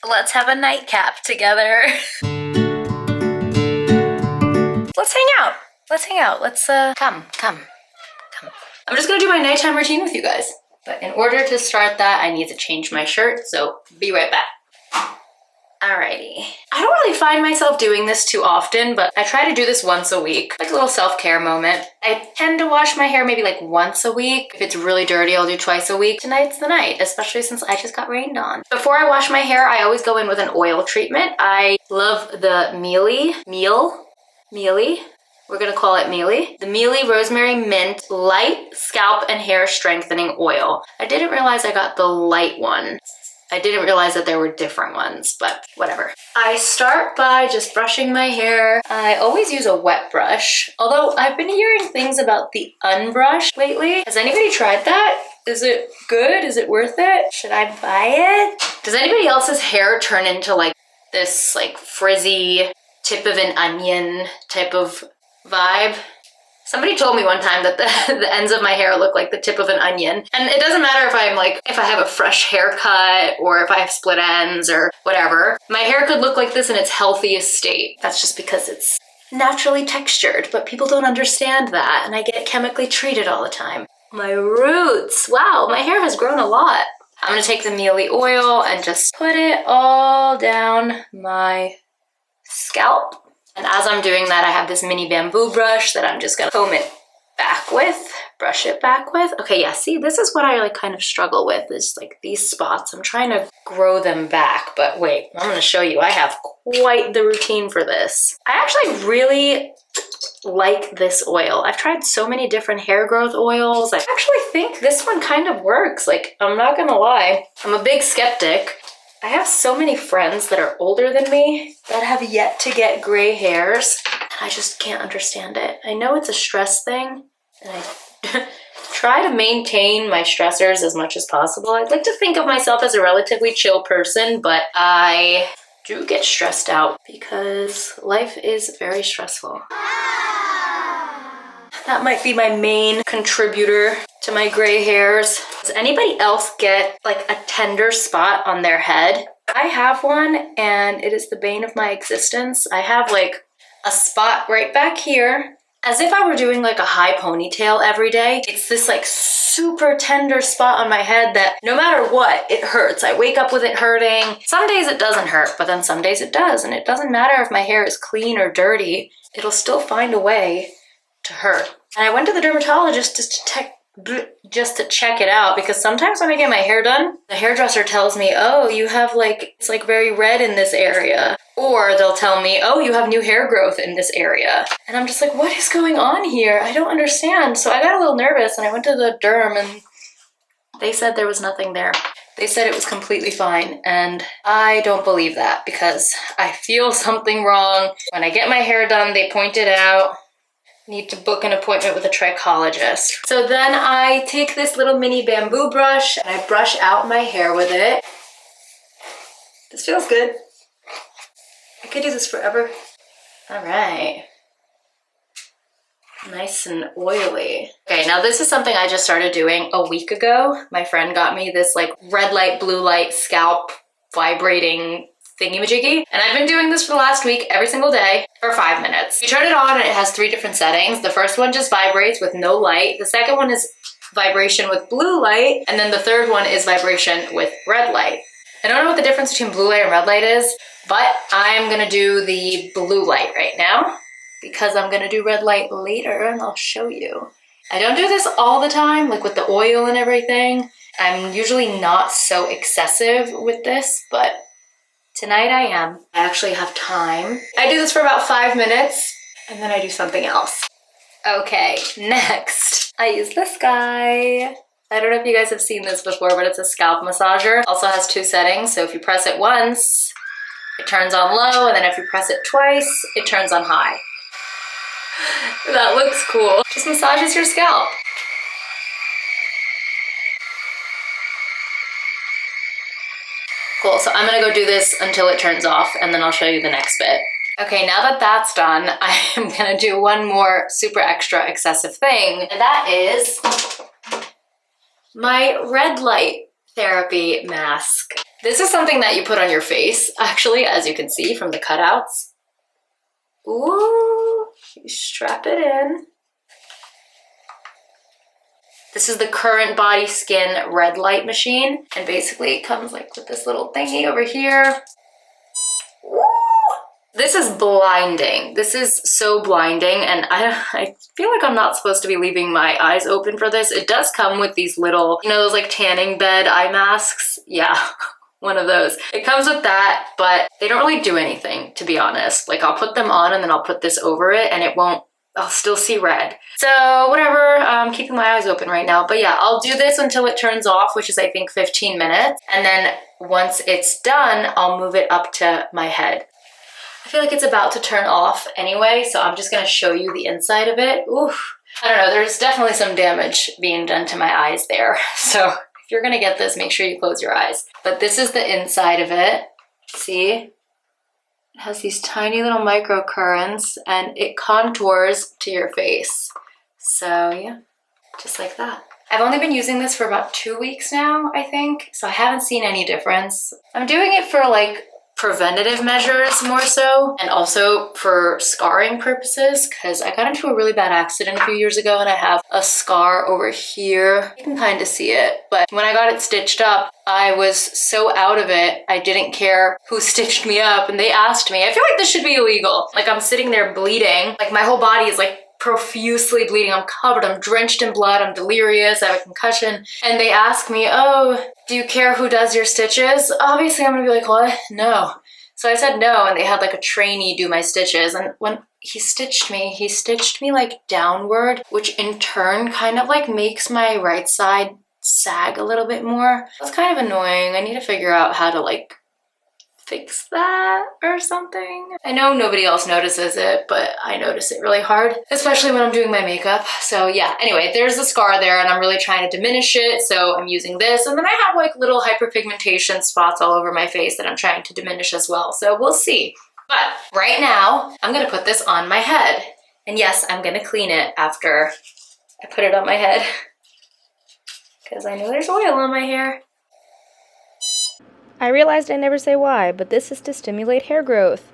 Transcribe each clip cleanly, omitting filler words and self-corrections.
Let's have a nightcap together. Let's hang out. Let's hang out. Let's come. I'm just gonna do my nighttime routine with you guys. But in order to start that, I need to change my shirt, so be right back. Alrighty. I don't really find myself doing this too often, but I try to do this once a week, like a little self-care moment. I tend to wash my hair maybe like once a week. If it's really dirty, I'll do twice a week. Tonight's the night, especially since I just got rained on. Before I wash my hair, I always go in with an oil treatment. I love the Mielle. We're gonna call it Mielle. The Mielle Rosemary Mint Light Scalp and Hair Strengthening Oil. I didn't realize I got the light one. I didn't realize that there were different ones, but whatever. I start by just brushing my hair. I always use a wet brush, although I've been hearing things about the unbrush lately. Has anybody tried that? Is it good? Is it worth it? Should I buy it? Does anybody else's hair turn into like this like frizzy tip of an onion type of vibe? Somebody told me one time that the ends of my hair look like the tip of an onion. And it doesn't matter if if I have a fresh haircut or if I have split ends or whatever. My hair could look like this in its healthiest state. That's just because it's naturally textured, but people don't understand that, and I get chemically treated all the time. My roots, wow, my hair has grown a lot. I'm gonna take the Mielle oil and just put it all down my scalp. And as I'm doing that, I have this mini bamboo brush that I'm just gonna comb it back with, brush it back with. Okay, yeah, see, this is what I like kind of struggle with, is like these spots. I'm trying to grow them back, but wait, I'm gonna show you. I have quite the routine for this. I actually really like this oil. I've tried so many different hair growth oils. I actually think this one kind of works. Like, I'm not gonna lie, I'm a big skeptic. I have so many friends that are older than me that have yet to get gray hairs. I just can't understand it. I know it's a stress thing, and I try to maintain my stressors as much as possible. I'd like to think of myself as a relatively chill person, but I do get stressed out because life is very stressful. That might be my main contributor to my gray hairs. Does anybody else get like a tender spot on their head? I have one, and it is the bane of my existence. I have like a spot right back here, as if I were doing like a high ponytail every day. It's this like super tender spot on my head that no matter what, it hurts. I wake up with it hurting. Some days it doesn't hurt, but then some days it does. And it doesn't matter if my hair is clean or dirty, it'll still find a way to hurt. And I went to the dermatologist just to check it out, because sometimes when I get my hair done, the hairdresser tells me, oh, you have like, it's like very red in this area. Or they'll tell me, oh, you have new hair growth in this area. And I'm just like, what is going on here? I don't understand. So I got a little nervous, and I went to the derm, and they said there was nothing there. They said it was completely fine, and I don't believe that, because I feel something wrong. When I get my hair done, they point it out. Need to book an appointment with a trichologist. So then I take this little mini bamboo brush and I brush out my hair with it. This feels good. I could do this forever. All right. Nice and oily. Okay, now this is something I just started doing a week ago. My friend got me this like red light, blue light scalp vibrating thingy-majiggy. And I've been doing this for the last week every single day for 5 minutes. You turn it on and it has 3 different settings. The first one just vibrates with no light. The second one is vibration with blue light. And then the third one is vibration with red light. I don't know what the difference between blue light and red light is, but I'm gonna do the blue light right now because I'm gonna do red light later, and I'll show you. I don't do this all the time, like with the oil and everything. I'm usually not so excessive with this, but tonight I am. I actually have time. I do this for about 5 minutes, and then I do something else. Okay, next, I use this guy. I don't know if you guys have seen this before, but it's a scalp massager. Also has 2 settings, so if you press it once, it turns on low, and then if you press it twice, it turns on high. That looks cool. Just massages your scalp. Cool, so I'm gonna go do this until it turns off, and then I'll show you the next bit. Okay, now that that's done, I am gonna do one more super extra excessive thing, and that is my red light therapy mask. This is something that you put on your face, actually, as you can see from the cutouts. Ooh, you strap it in. This is the Current Body Skin Redlight machine, and basically it comes like with this little thingy over here. Ooh. This is blinding. This is so blinding, and I feel like I'm not supposed to be leaving my eyes open for this. It does come with these little, you know, those like tanning bed eye masks? Yeah, one of those. It comes with that, but they don't really do anything, to be honest. Like, I'll put them on and then I'll put this over it and I'll still see red. So whatever, I'm keeping my eyes open right now. But yeah, I'll do this until it turns off, which is I think 15 minutes. And then once it's done, I'll move it up to my head. I feel like it's about to turn off anyway, so I'm just gonna show you the inside of it. Oof. I don't know, there's definitely some damage being done to my eyes there. So if you're gonna get this, make sure you close your eyes. But this is the inside of it. See? It has these tiny little microcurrents and it contours to your face. So yeah, just like that. I've only been using this for about 2 weeks now, I think. So I haven't seen any difference. I'm doing it for like preventative measures more so, and also for scarring purposes, because I got into a really bad accident a few years ago and I have a scar over here. You can kind of see it, but when I got it stitched up, I was so out of it, I didn't care who stitched me up, and they asked me. I feel like this should be illegal. Like, I'm sitting there bleeding, like my whole body is like profusely bleeding. I'm covered, I'm drenched in blood, I'm delirious, I have a concussion. And they ask me, oh, do you care who does your stitches? Obviously I'm gonna be like, what? No. So I said no, and they had like a trainee do my stitches. And when he stitched me like downward, which in turn kind of like makes my right side sag a little bit more. That's kind of annoying. I need to figure out how to like fix that or something. I know nobody else notices it, but I notice it really hard, especially when I'm doing my makeup. So yeah, anyway, there's the scar there and I'm really trying to diminish it. So I'm using this, and then I have like little hyperpigmentation spots all over my face that I'm trying to diminish as well. So we'll see. But right now I'm gonna put this on my head. And yes, I'm gonna clean it after I put it on my head because I know there's oil on my hair. I realized I never say why, but this is to stimulate hair growth.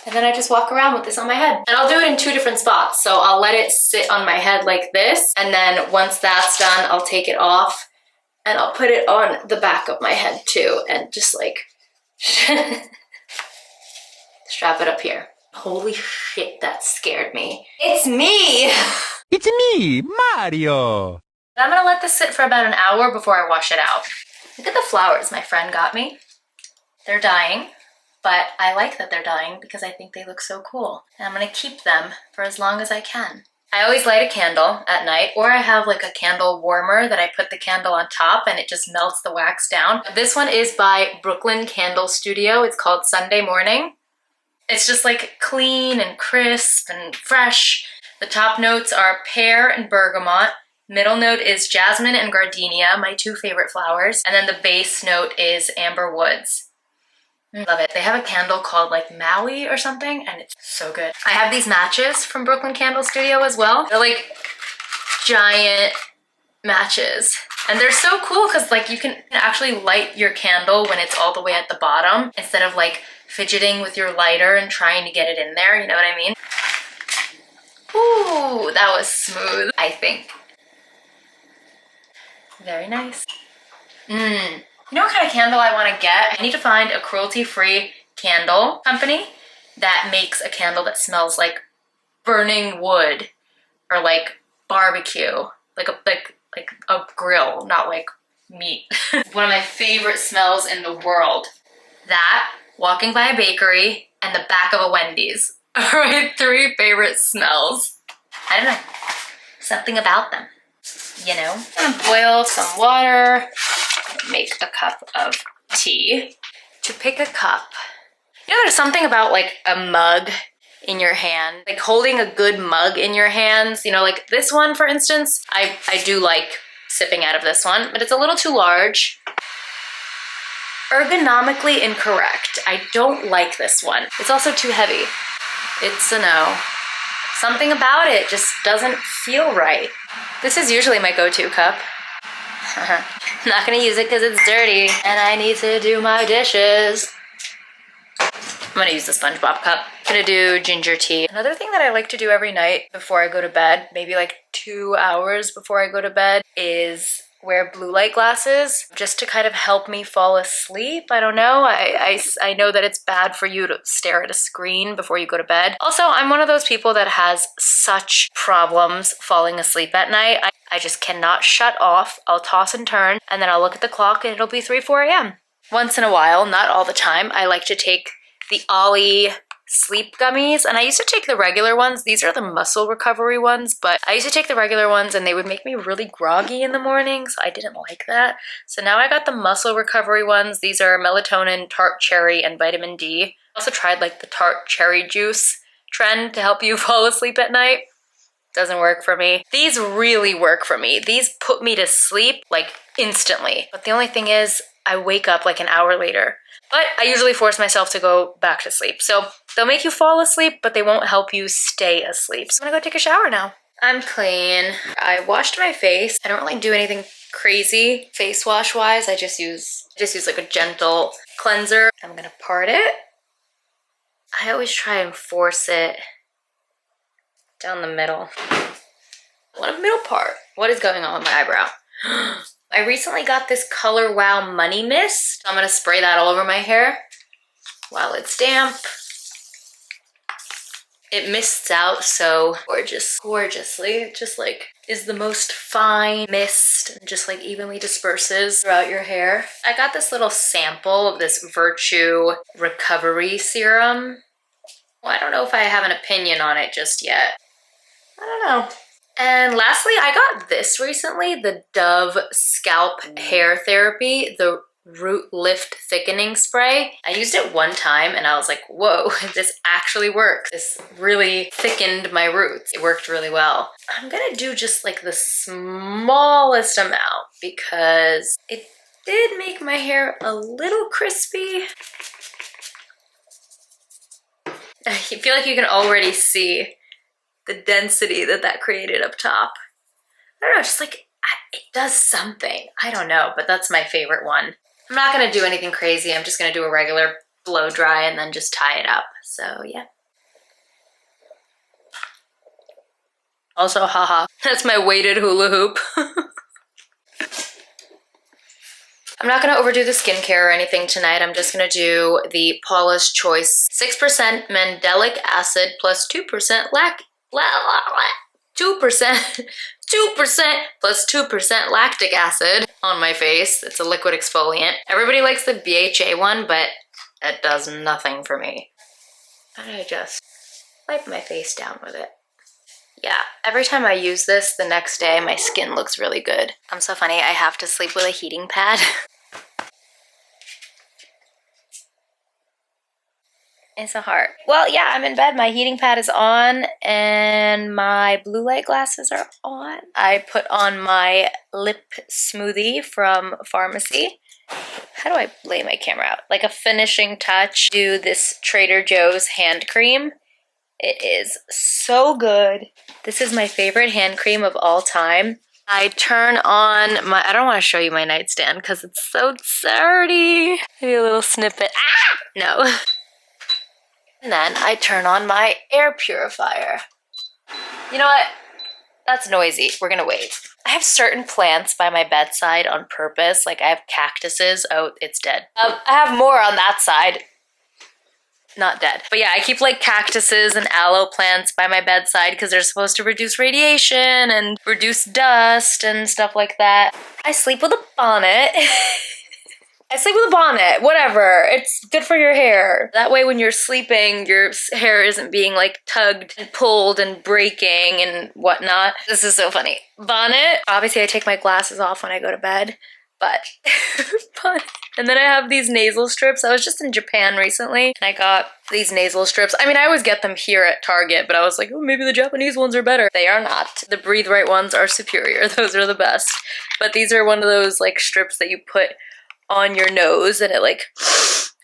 And then I just walk around with this on my head. And I'll do it in 2 different spots. So I'll let it sit on my head like this. And then once that's done, I'll take it off and I'll put it on the back of my head too. And just like strap it up here. Holy shit, that scared me. It's me! It's me, Mario! I'm gonna let this sit for about an hour before I wash it out. Look at the flowers my friend got me. They're dying, but I like that they're dying because I think they look so cool. And I'm gonna keep them for as long as I can. I always light a candle at night, or I have like a candle warmer that I put the candle on top and it just melts the wax down. This one is by Brooklyn Candle Studio. It's called Sunday Morning. It's just like clean and crisp and fresh. The top notes are pear and bergamot. Middle note is jasmine and gardenia, my 2 favorite flowers. And then the base note is amber woods. Love it. They have a candle called like Maui or something, and it's so good. I have these matches from Brooklyn Candle Studio as well. They're like giant matches. And they're so cool because like you can actually light your candle when it's all the way at the bottom instead of like fidgeting with your lighter and trying to get it in there, you know what I mean? Ooh, that was smooth, I think. Very nice. You know what kind of candle I want to get? I need to find a cruelty-free candle company that makes a candle that smells like burning wood or like barbecue, like a grill, not like meat. One of my favorite smells in the world. That, walking by a bakery, and the back of a Wendy's are my 3 favorite smells. I don't know, something about them. You know, I'm gonna boil some water, make a cup of tea. To pick a cup, you know, there's something about like a mug in your hand, like holding a good mug in your hands. You know, like this one, for instance, I do like sipping out of this one, but it's a little too large. Ergonomically incorrect. I don't like this one. It's also too heavy. It's a no. Something about it just doesn't feel right. This is usually my go-to cup. I'm not gonna use it because it's dirty and I need to do my dishes. I'm gonna use the SpongeBob cup. I'm gonna do ginger tea. Another thing that I like to do every night before I go to bed, maybe like 2 hours before I go to bed, is wear blue light glasses just to kind of help me fall asleep. I don't know. I know that it's bad for you to stare at a screen before you go to bed. Also, I'm one of those people that has such problems falling asleep at night. I just cannot shut off. I'll toss and turn and then I'll look at the clock and it'll be 3, 4 a.m. Once in a while, not all the time, I like to take the Ollie sleep gummies, and I used to take the regular ones. These are the muscle recovery ones, but I used to take the regular ones and they would make me really groggy in the morning, so I didn't like that. So now I got the muscle recovery ones. These are melatonin, tart cherry, and vitamin D. I also tried like the tart cherry juice trend to help you fall asleep at night. Doesn't work for me. These really work for me. These put me to sleep like instantly. But the only thing is I wake up like an hour later. But I usually force myself to go back to sleep. So they'll make you fall asleep, but they won't help you stay asleep. So I'm gonna go take a shower now. I'm clean. I washed my face. I don't really do anything crazy face wash wise. I just use like a gentle cleanser. I'm gonna part it. I always try and force it down the middle. What a middle part. What is going on with my eyebrow? I recently got this Color Wow Money Mist. I'm gonna spray that all over my hair while it's damp. It mists out so gorgeously. It just like is the most fine mist and just like evenly disperses throughout your hair. I got this little sample of this Virtue Recovery Serum. Well, I don't know if I have an opinion on it just yet. I don't know. And lastly, I got this recently, the Dove Scalp Hair Therapy, the Root Lift Thickening Spray. I used it one time and I was like, whoa, this actually works. This really thickened my roots. It worked really well. I'm gonna do just like the smallest amount because it did make my hair a little crispy. I feel like you can already see the density that created up top. I don't know, just like, it does something. I don't know, but that's my favorite one. I'm not gonna do anything crazy. I'm just gonna do a regular blow dry and then just tie it up. So yeah. Also, haha, that's my weighted hula hoop. I'm not gonna overdo the skincare or anything tonight. I'm just gonna do the Paula's Choice 6% mandelic acid plus 2% 2% plus 2% lactic acid on my face. It's a liquid exfoliant. Everybody likes the BHA one, but it does nothing for me. And I just wipe my face down with it. Yeah, every time I use this, the next day my skin looks really good. I'm so funny, I have to sleep with a heating pad. It's a heart. Well, yeah, I'm in bed. My heating pad is on and my blue light glasses are on. I put on my lip smoothie from Pharmacy. How do I lay my camera out? Like a finishing touch, do this Trader Joe's hand cream. It is so good. This is my favorite hand cream of all time. I turn on my, I don't want to show you my nightstand because it's so dirty. Maybe a little snippet. Ah! No. And then I turn on my air purifier. You know what? That's noisy. We're gonna wait. I have certain plants by my bedside on purpose. Like I have cactuses. Oh, it's dead. I have more on that side. Not dead. But yeah, I keep like cactuses and aloe plants by my bedside because they're supposed to reduce radiation and reduce dust and stuff like that. I sleep with a bonnet. I sleep with a bonnet, whatever. It's good for your hair. That way when you're sleeping, your hair isn't being like tugged and pulled and breaking and whatnot. This is so funny. Bonnet. Obviously I take my glasses off when I go to bed, but and then I have these nasal strips. I was just in Japan recently and I got these nasal strips. I mean, I always get them here at Target, but I was like, oh, maybe the Japanese ones are better. They are not. The Breathe Right ones are superior. Those are the best. But these are one of those like strips that you put on your nose and it like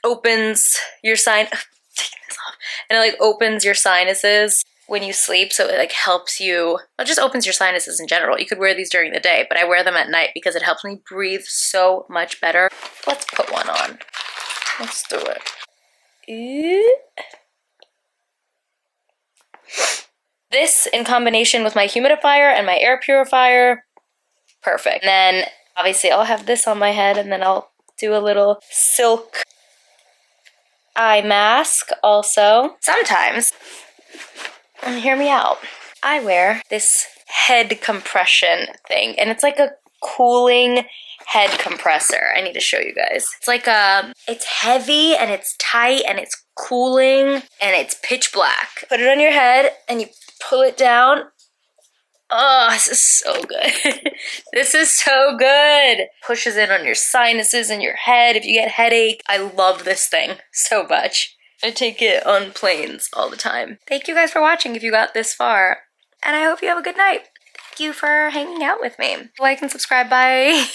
opens your and it like opens your sinuses when you sleep, so it like helps you, it just opens your sinuses in general. You could wear ththese during the day, but I wear them at night because it helps me breathe so much better. Let's put one on. Let's do it. This in combination with my humidifier and my air purifier, perfect. And then obviously I'll have this on my head, and then I'll do a little silk eye mask also. Sometimes, and hear me out, I wear this head compression thing, and it's like a cooling head compressor. I need to show you guys. It's like it's heavy and it's tight and it's cooling and it's pitch black. Put it on your head and you pull it down. Oh, this is so good. This is so good. Pushes in on your sinuses and your head if you get headache. I love this thing so much. I take it on planes all the time. Thank you guys for watching if you got this far. And I hope you have a good night. Thank you for hanging out with me. Like and subscribe. Bye.